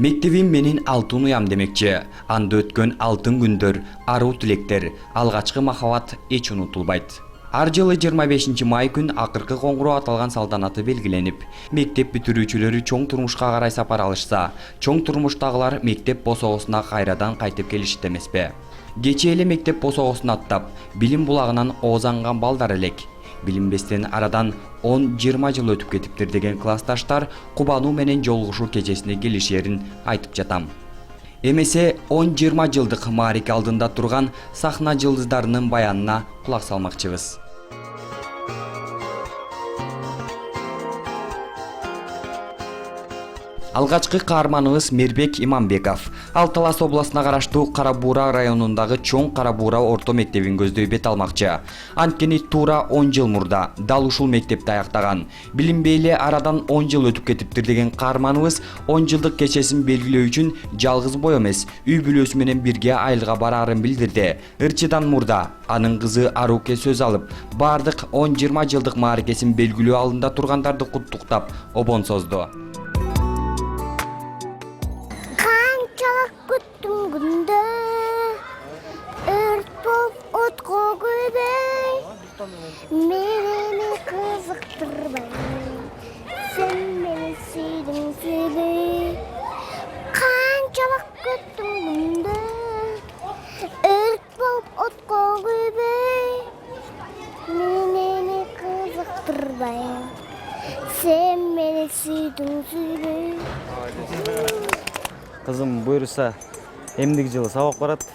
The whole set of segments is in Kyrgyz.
Мектебим менин алтын уям демекчи. Анда өткөн алтын күндөр, аруу тилектер, алгачкы махабат эч унутулбайт. Ар жылы 25 май күн акыркы коңгуроо аталган салтанаты белгиленип, мектеп бүтүрүүчүлөрү чоң турмушка карай сапар алышса, чоң турмуштагылар мектеп босогосуна кайрадан кайтып келишти эмеспи. Кечээ эле мектеп босогосун аттап, билим булагынан оозанган балдар элек. Билинбестен арадан 10-20 жыл өтүп кетиптир деген классташтар кубануу менен жолугушуу кечесине келишерин айтып жатам. Эмесе 10-20 жылдык маарик алдында турган сахна жылдыздарынын баянына кулак салмакчыбыз. Алгачкы каарманыбыз Мирбек Иманбеков. Ал Талас областына караштуу Кара Буура районундагы чоң Кара Буура орто мектебин көздөй бет алмакчы. Анткени туура 10 жыл мурда дал ушул мектепти аяктаган. Билинбей эле арадан 10 жыл өтүп кетиптир деген каарманыбыз 10 жылдык кечесин белгилөө үчүн жалгыз бой эмес, үй бүлөсү менен бирге айылга бараарын билдирди. Ырчыдан мурда анын кызы Аруке сөз алып, бардык 10-20 жылдык маарикесин белгилөө алдында тургандарды куттуктап, обон созду. Meni kızıktırma, sen beni sevdin sevdin. Kançalık küttüm günde, ört bulup otko gibi. Meni kızıktırma, sen beni sevdin sevdin. Kızım buyursa emdiki жылы сабак барат,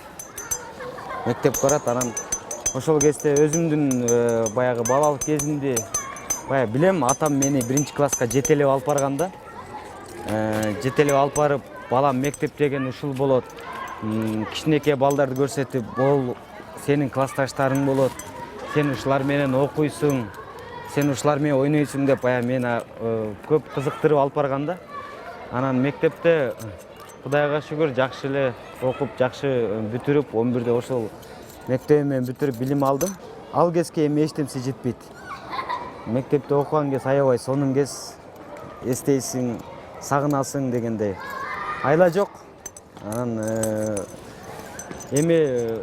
мектеп барат, анан ошол кезде өзүмдүн баягы балалык кезимди билем, атам мени 1-класска жетелеп алып барганда, жетелеп алып барып, балам мектеп деген ушул болот, кичинекей балдарды көрсөтүп, бул сенин классташтарың болот, сен ушулар менен окуйсуң, сен ушулар менен ойнойсуң деп мени көп кызыктырып алып барганда, анан мектепте Кудайга шүгүр жакшы эле окуп, жакшы бүтүрүп, 11-де ошол мектебимен бүтүрүп билим алдым. Ал кезге эми эч нерсе жетпейт. Мектепте окуган кез аябай сонун кез, эстейсиң, сагынасың дегендей. Айла жок. Анан эми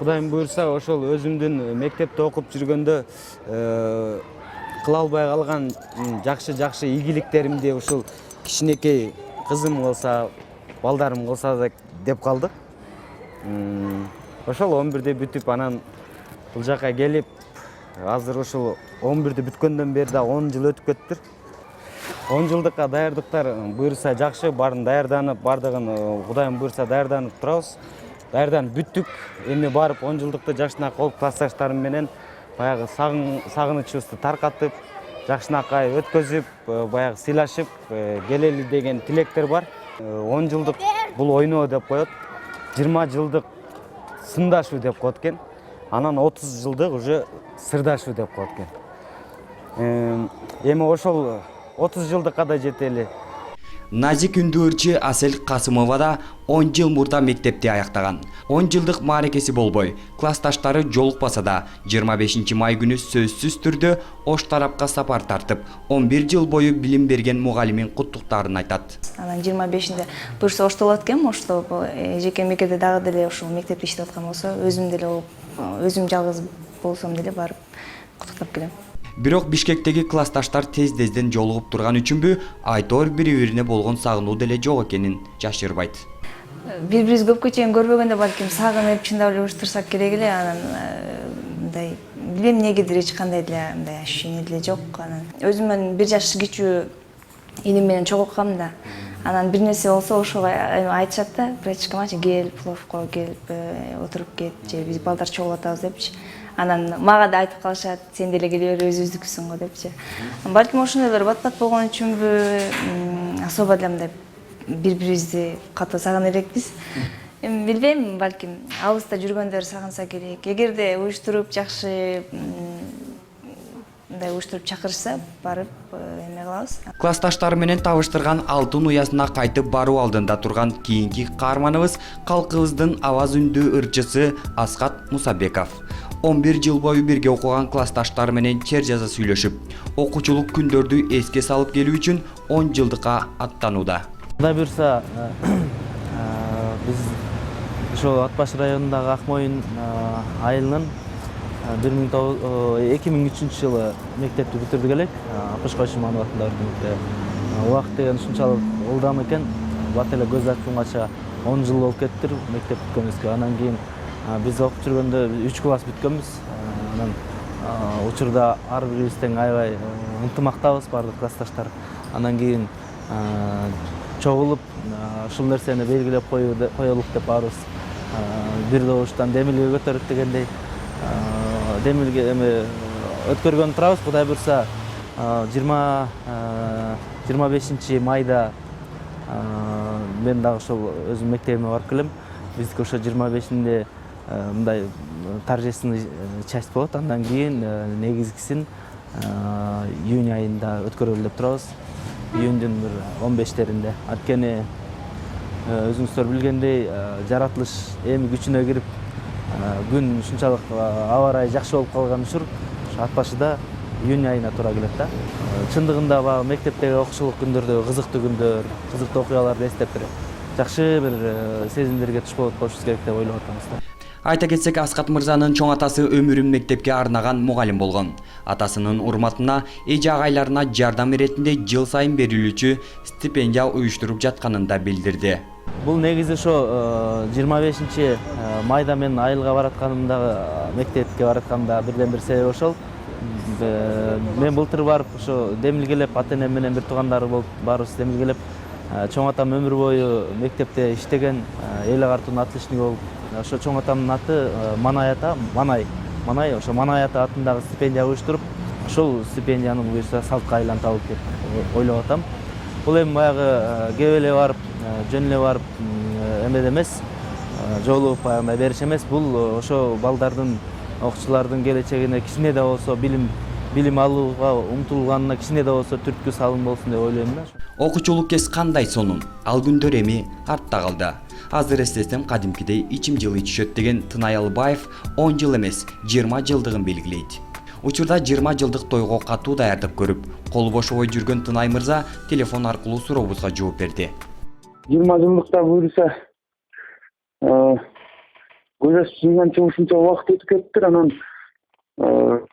Кудайым буйрса, ошол өзүмдүн мектепте окуп жүргөндө кыла албай калган жакшы ийгиликтеримди ушул кичинекей кызым болса, балдарым болса деп калдык. Ошол 11-де бүтүп, анан бул жака келип, азыр ошол 11-де бүткөндөн бери да 10 жыл өтүп кеттир. 10 жылдыкка даярдыктар буйрса жакшы, баарын даярданып, бардыгын Кудайым буйрса даярданып турабыз. Даярданып бүттүк. Эми барып 10 жылдыкты жакшынакай классташтарым менен баягы сагынычыбызды таркатып, жакшынакай өткөзүп, баягы сыйлашып келели деген тилектер бар. 10 жылдык бул ойноо деп коет. 20 жылдык сындашуу деп коет экен. Анан 30 жылдык уже сырдашуу деп коет экен. Эми ошол 30 жылдыкка да жетели. Назик үндү Асел Касымова да 10 жыл мурда мектепти аяктаган. 10 жылдык маарикеси болбой, классташтары жолукпаса да 25 май күнү сөзсүз түрдө ош тарапка сапар тартып, 11 жыл бою билим берген мугалимин куттуктарын айтат. Анан 25-нде буюрса ошто болот экен, ошто жеке мекемеде дагы деле ошол мектепте иштеп аткан болсо, өзүм деле өзүм жалгыз болсом деле барып куттуктап келем. Бирок Бишкектеги классташтар тезден жолугуп турган үчүнбү, айтор бири-бирине болгон сагынуу деле жок экенин жашырбайт. Бири-бирибизди көпкө чейин көрбөгөндө балким сагынып, чындап эле уруштурсак керек эле, анан мындай билбейм эмнегедир эч кандай деле мындай ощущение деле жок. Анан өзүмөн 1 жаш кичүү иним менен чогулгам да. Анан бир нерсе болсо ошого айтышат да, прачкамачы кел, пловко келип отуруп кет, же биз балдар чогулуп атабыз депчи. Анан мага да айтып калышат, сен деле келе бер, өзүбүздүкүсүң го депчи. Балким ошондойлор бат-бат болгон үчүнбү, особо деле мындай бири-бирибизди катуу сагына элекпиз. Эми билбейм, балким алыста жүргөндөр сагынса керек. Эгерде уюштуруп жакшы мындай уюштуруп чакырышса, барып эме кылабыз. Классташтары менен табыштырган алтын уясына кайтып баруу алдында турган кийинки каарманыбыз калкыбыздын аваз үндүү ырчысы Аскат Мусабеков. 11 жыл бою бирге окуган классташтары менен чер жаза сүйлөшүп, окуучулук күндөрдү эске салып келүү үчүн 10 жылдыкка аттанууда. Кудай буюрса, биз ошол Ат Баш районундагы Ак Моюн айылынын 2003 жылы мектепти бүтүрдүк элек. Апыш Шыманов атындагы мектепте. Убакыт деген ушунчалык ылдам экен. Бат эле көз ачканча 10 жыл болуп кеттир мектеп бүткөнүбүзгө. Анан кийин биз окуп жүргөндө 3 класс бүткөнбүз. Анан учурда ар бирибиз тең аябай ынтымактабыз бардык классташтар. Анан кийин чогулуп ушул нерсени белгилеп коелук деп баарыбыз бир добуштан демилге көтөрүп дегендей демилге эми өткөргөнү турабыз. Кудай буюрса 25 майда мен дагы ошол өзүм мектебиме барып келем. Биздики ошо 25-инде мындай торжественный часть болот. Андан кийин негизгисин июнь айында өткөрөлү деп турабыз. Июндүн бир 15-теринде. Анткени өзүңүздөр билгендей, жаратылыш эми күчүнө кирип, күн ушунчалык аба ырайы жакшы болуп калган учур Ат Башыда июнь айына туура келет да. Чындыгында баягы мектептеги окуучулук күндөрдө кызыктуу күндөр, кызыктуу окуяларды эстеп бир жакшы бир сезимдерге туш болуп калышыбыз керек деп ойлоп атабыз да. Айта кетсек, Аскат мырзанын чоң атасы өмүрүн мектепке арнаган мугалим болгон. Атасынын урматына эже агайларына жардам иретинде жыл сайын берилүүчү стипендия уюштуруп жатканын да билдирди. Бул негизи ошо 25 майда мен айылга баратканымдагы мектепке баратканымда бирден бир себеп ошол. Мен былтыр барып ошо демилгелеп, ата-энем менен бир туугандары болуп баарыбыз демилгелеп, чоң атам өмүр бою мектепте иштеген, эл агартуунун отличниги болуп, ошо чоң атамдын аты Манай ата, Манай, ошо Манай ата атындагы стипендия уюштуруп, ошол стипендияны буюрса салтка айлантабыз деп ойлоп атам. Бул эми баягы кеп эле барып, жөн эле барып эмеде эмес, жолугуп баягындай бериш эмес. Бул ошо балдардын, окуучулардын келечегине кичине да болсо билим алууга умтулганына кичине да болсо түрткү салым болсун деп ойлойм да. Окуучулук кез кандай сонун, ал күндөр эми артта калды. Азыр эстесем кадимкидей ичим жылый түшөт деген Тынай Албаев 10 жыл эмес, 20 жылдыгын белгилейт. Учурда 20 жылдык тойго катуу даярдык көрүп, колу бошобой жүргөн Тынай мырза телефон аркылуу сурообузга жооп берди. 20 жылдыкта буюрса көз ачып жумганча ушунча убакыт өтүп кетиптир. Анан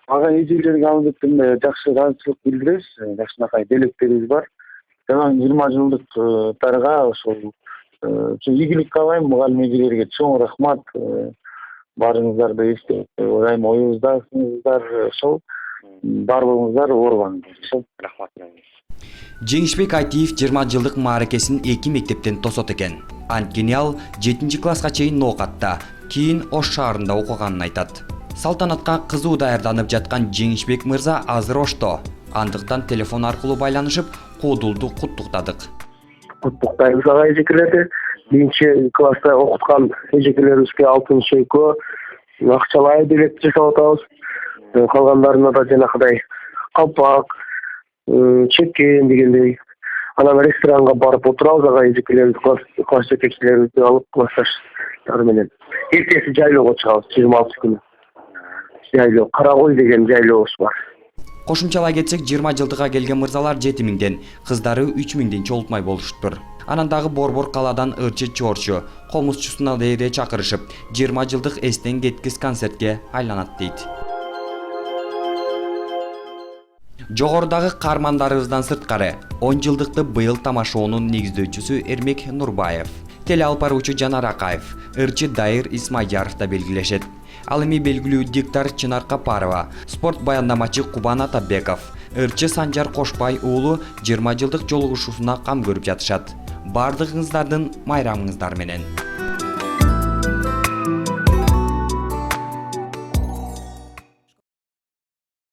ага эжелерге алып жакшы ыраазычылык билдиребиз, жакшынакай белектерибиз бар. Жана 20 жылдыктарга ошол ийгилик каалайм, мугалим эжелерге чоң рахмат. Баарыңыздарды эстеп ойлойм, оюңуздасыңыздар, ошол баардыгыңыздар оорубаңыздар. Рахмат. Жеңишбек Айтиев 20 жылдык мааракесин 2 мектептен тосот экен. Анткени ал 7 класска чейин Ноокатта, кийин Ош шаарында окуганын айтат. Салтанатка кызуу даярданып жаткан Жеңишбек мырза азыр Ошто. Андыктан телефон аркылуу байланышып, Куудулду куттуктадык. Куттуктайбыз ага эжекелерди. 1 класста окуткан эжекелерибизге алтын шейкө, акчалай билет жасап атабыз. Калгандарына да жанагыдай калпак, чеккен дегендей. Анан ресторанга барып отурабыз, ага эжекелерибиз, класс жетекчилерибизди алып, классташтар менен. Эртеси жайлоого чыгабыз, 26 күнү. Жайлоо, Карагой деген жайлообуз бар. Кошумчалай кетсек, 20 жылдыга келген мырзалар 7000ден, кыздары 3000ден чогултмай болуштур. Анан дагы Борбор каладан ырчы чорчу, комузчусуна дейре чакырышып, 20 жылдык эстен кеткис концертке айланат дейт. Жогорудагы каармандарыбыздан сырткары 10 жылдыкты быйыл тамашоонун негиздөөчүсү Эрмек Нурбаев, телеалпаруучу Жанар Акаев, ырчы Дайыр Исмайяров да белгилешет. Ал эми белгилүү диктор Чынар Капарова, спорт баяндамачы Кубан Атабеков, ырчы Санжар Кошбай уулу 20 жылдык жолугушуусуна кам көрүп жатышат. Бардыгыңыздардын майрамыңыздар менен.